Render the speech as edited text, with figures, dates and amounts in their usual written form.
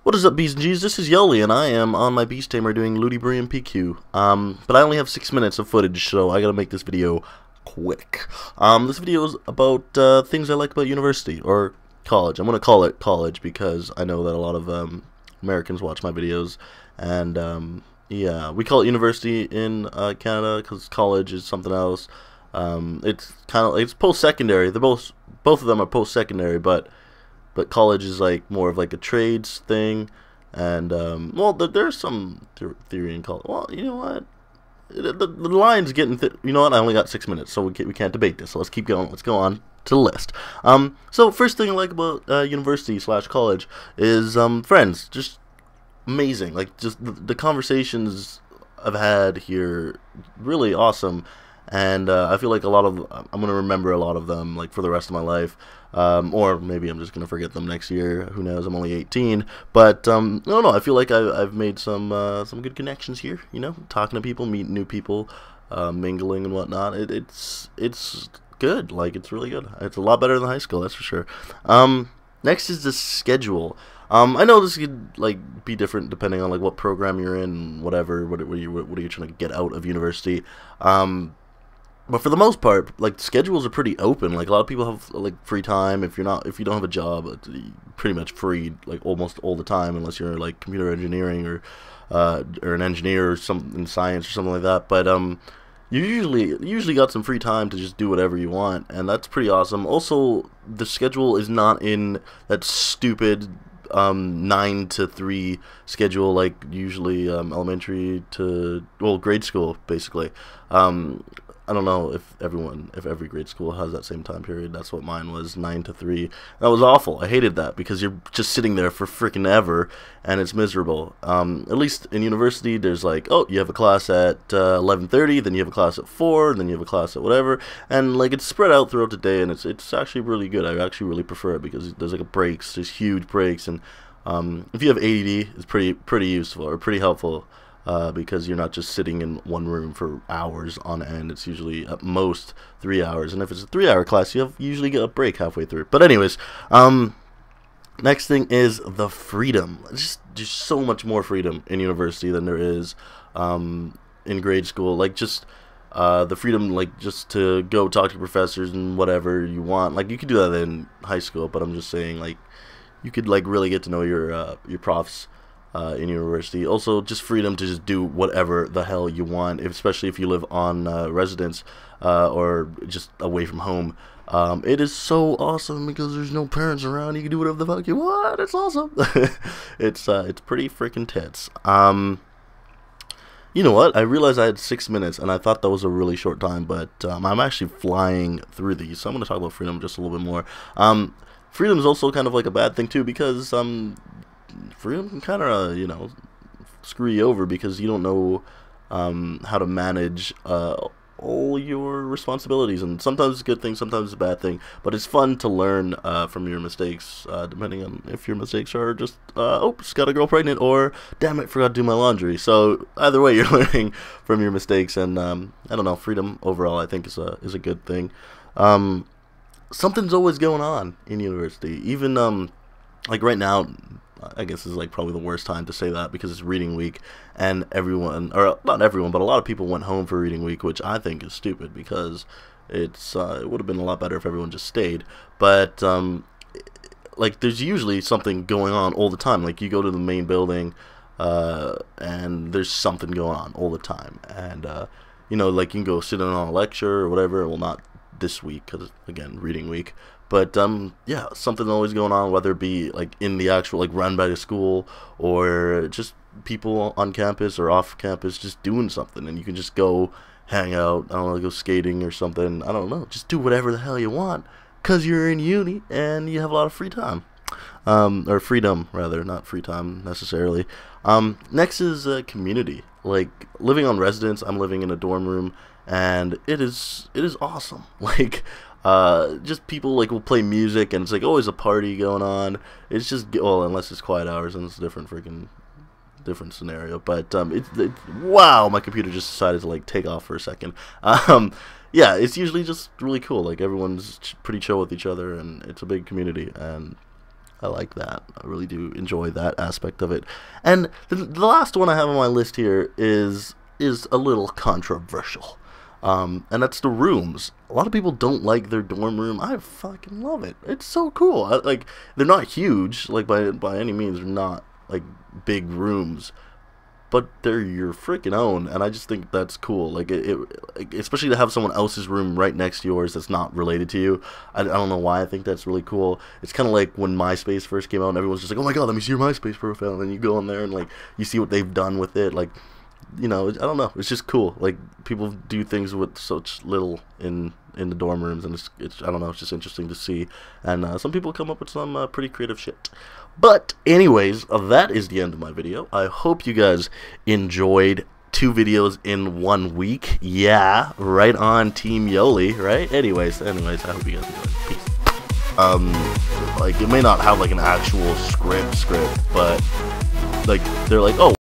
What is up, B's and G's? This is Yoli, and I am on my Beast Tamer doing Ludi PQ. But I only have 6 minutes of footage, so I gotta make this video quick. This video is about things I like about university, or college. I'm gonna call it college because I know that a lot of Americans watch my videos, and yeah, we call it university in Canada because college is something else. It's post-secondary. They're both of them are post-secondary, but college is like more of like a trades thing, and well, there's some theory in college. Well, you know what, the line's getting you know what, I only got 6 minutes, so we can't debate this. So let's keep going. Let's go on to the list. So first thing I like about university / college is friends. Just amazing. Like, just the conversations I've had here, really awesome. And I feel like I'm gonna remember a lot of them like for the rest of my life, or maybe I'm just gonna forget them next year. Who knows? I'm only 18, but no, I feel like I've made some good connections here. You know, talking to people, meeting new people, mingling and whatnot. It's good. Like, it's really good. It's a lot better than high school, that's for sure. Next is the schedule. I know this could like be different depending on like what program you're in, whatever. What are you trying to get out of university? But for the most part, like, schedules are pretty open. Like, a lot of people have like free time. If you don't have a job, it's pretty much free like almost all the time, unless you're like computer engineering or an engineer or something in science or something like that. But you usually got some free time to just do whatever you want, and that's pretty awesome. Also, the schedule is not in that stupid 9 to 3 schedule like usually elementary to, well, grade school basically. I don't know if every grade school has that same time period. That's what mine was, 9 to 3. That was awful. I hated that because you're just sitting there for freaking ever, and it's miserable. At least in university, there's like, oh, you have a class at 11:30, then you have a class at 4, and then you have a class at whatever, and like it's spread out throughout the day, and it's actually really good. I actually really prefer it because there's like breaks, there's huge breaks, and if you have ADD, it's pretty useful or pretty helpful. Because you're not just sitting in one room for hours on end. It's usually at most 3 hours, and if it's a 3-hour class, you usually get a break halfway through. But anyways, next thing is the freedom. Just so much more freedom in university than there is in grade school. Like, just the freedom, like, just to go talk to professors and whatever you want. Like, you could do that in high school, but I'm just saying, like, you could like really get to know your profs in university. Also, just freedom to just do whatever the hell you want, especially if you live on residence or just away from home. It is so awesome because there's no parents around. You can do whatever the fuck you want. It's awesome. It's pretty freaking tits. You know what? I realized I had 6 minutes, and I thought that was a really short time, but I'm actually flying through these, so I'm going to talk about freedom just a little bit more. Freedom is also kind of like a bad thing too, because freedom can kind of, you know, screw you over because you don't know how to manage all your responsibilities, and sometimes it's a good thing, sometimes it's a bad thing, but it's fun to learn from your mistakes, depending on if your mistakes are just oops, got a girl pregnant, or damn it, forgot to do my laundry. So either way, you're learning from your mistakes, and I don't know, freedom overall I think is a good thing. Something's always going on in university, even like right now. I guess this is like probably the worst time to say that because it's reading week, and everyone, or not everyone, but a lot of people went home for reading week, which I think is stupid because it would have been a lot better if everyone just stayed. But like, there's usually something going on all the time. Like, you go to the main building and there's something going on all the time, and you know, like, you can go sit in on a lecture or whatever. Well, not this week because, again, reading week. But yeah, something always going on, whether it be like in the actual, like, run by the school, or just people on campus or off campus just doing something, and you can just go hang out. I don't know, go skating or something. I don't know, just do whatever the hell you want because you're in uni and you have a lot of free time, or freedom rather, not free time necessarily. Next is community. Like, living on residence, I'm living in a dorm room, and it is awesome. Like, just people like will play music, and it's like always a party going on. It's just, well, unless it's quiet hours, and it's a different scenario. But wow, my computer just decided to like take off for a second. Yeah, it's usually just really cool. Like, everyone's pretty chill with each other, and it's a big community, and I like that. I really do enjoy that aspect of it. And the last one I have on my list here is a little controversial. And that's the rooms. A lot of people don't like their dorm room. I fucking love it. It's so cool. Like, they're not huge, like by any means. They're not like big rooms, but they're your freaking own, and I just think that's cool. Like, especially to have someone else's room right next to yours that's not related to you. I don't know why I think that's really cool. It's kind of like when MySpace first came out, and everyone's just like, "Oh my god, let me see your MySpace profile," and then you go in there and like you see what they've done with it. Like, you know, I don't know. It's just cool. Like, people do things with such little in the dorm rooms, and it's I don't know. It's just interesting to see. And some people come up with some pretty creative shit. But anyways, that is the end of my video. I hope you guys enjoyed 2 videos in 1 week. Yeah, right on Team Yoli, right? Anyways, I hope you guys enjoyed. Peace. Like, it may not have like an actual script, but like they're like, oh,